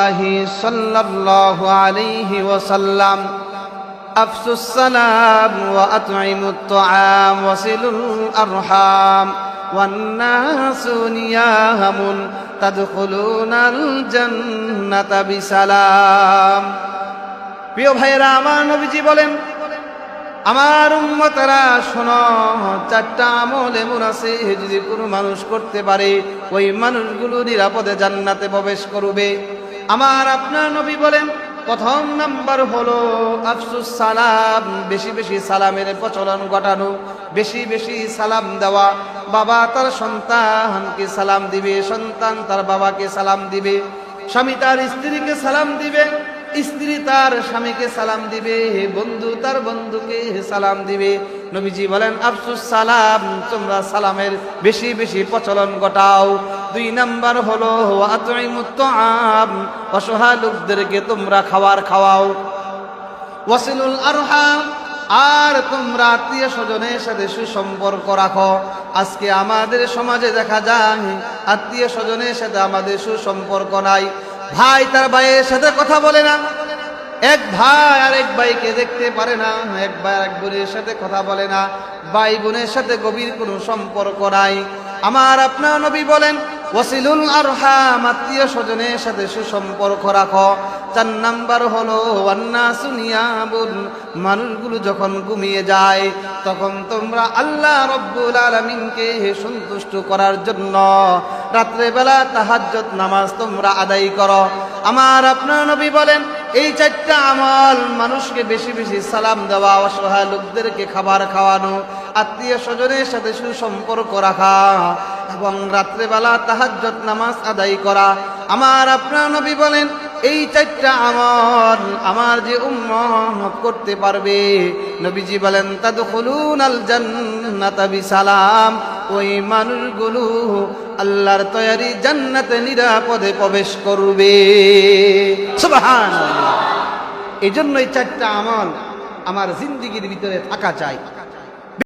রাসূলুল্লাহি সাল্লাল্লাহু আলাইহি ওয়াসাল্লাম আফসুস সালাম ওয়া আতঈমুত তাআম ওয়াসিলুল আরহাম ওয়ান নাসু নিয়ামুন তাদখুলুনাল জান্নাতা বিসালাম। প্রিয় ভাইয়েরা, আমার নবীজি বলেন, আমার উম্মতেরা শোনো, চারটা আমল এমন আছে যদি কোনো মানুষ করতে পারে ওই মানুষগুলো নিরাপদে জান্নাতে প্রবেশ করবে। আমার আপনার নবী বলেন, প্রথম নাম্বার হলো আফসুস সালাম, বেশি বেশি সালামের প্রচলন ঘটানো, বেশি বেশি সালাম দেওয়া। বাবা তার সন্তানকে সালাম দিবে, সন্তান তার বাবাকে সালাম দিবে, স্বামী তার স্ত্রীকে সালাম দিবে, স্ত্রী তার স্বামীকে সালাম দিবে, বন্ধু তার বন্ধুকে সালাম দিবে। নবীজি বলেন, আফসুস সালাম, তোমরা সালামের বেশি বেশি প্রচলন ঘটাও। দুই নাম্বার হলো আতঈমুত তাআম, অসহায় লোকদেরকে তোমরা খাবার খাওয়াও। ওয়াসিলুল আরহাম, আর তোমরা আত্মীয় স্বজনের সাথে সুসম্পর্ক রাখো। আজকে আমাদের সমাজে দেখা যায় আত্মীয় স্বজনের সাথে আমাদের সুসম্পর্ক নাই। ভাই তার ভাইয়ের সাথে কথা বলে না, এক ভাই আর এক ভাইকে দেখতে পারে না, এক ভাই আর এক বোনের সাথে কথা বলে না, ভাই বোনের সাথে গভীর কোনো সম্পর্ক নাই। আমার আপনার নবী বলেন, ওয়াসিলুল আরহাম, আত্মীয় স্বজনের সাথে সুসম্পর্ক রাখো। চার নাম্বার হলো ওয়ান্নাসু নিয়ামুন, মানুষগুলো যখন ঘুমিয়ে যায় তখন তোমরা আল্লাহ রব্বুল আলামিনকে সন্তুষ্ট করার জন্য রাত্রেবেলা তাহাজ্জুদ নামাজ তোমরা আদায় করো। আমার আপনার নবী বলেন, এই চারটা আমল, মানুষকে বেশি বেশি সালাম দেওয়া, অসহায় লোকদেরকে খাবার খাওয়ানো, আত্মীয় স্বজনের সাথে সুসম্পর্ক রাখা এবং রাত্রেবেলা তাহাজ্জুদ নামাজ আদায় করা। আমার আপনার নবী বলেন, এই চারটা আমল আমার যে উম্মত করতে পারবে, নবীজি বলেন, তাদখুলুনাল জান্নাতা বিসালাম, ওই মানুষগুলো আল্লাহর তৈরি জান্নাতে নিরাপদে প্রবেশ করবে। সুবহানাল্লাহ। এই জন্য এই চারটা আমল আমার জিন্দেগির ভিতরে থাকা চাই।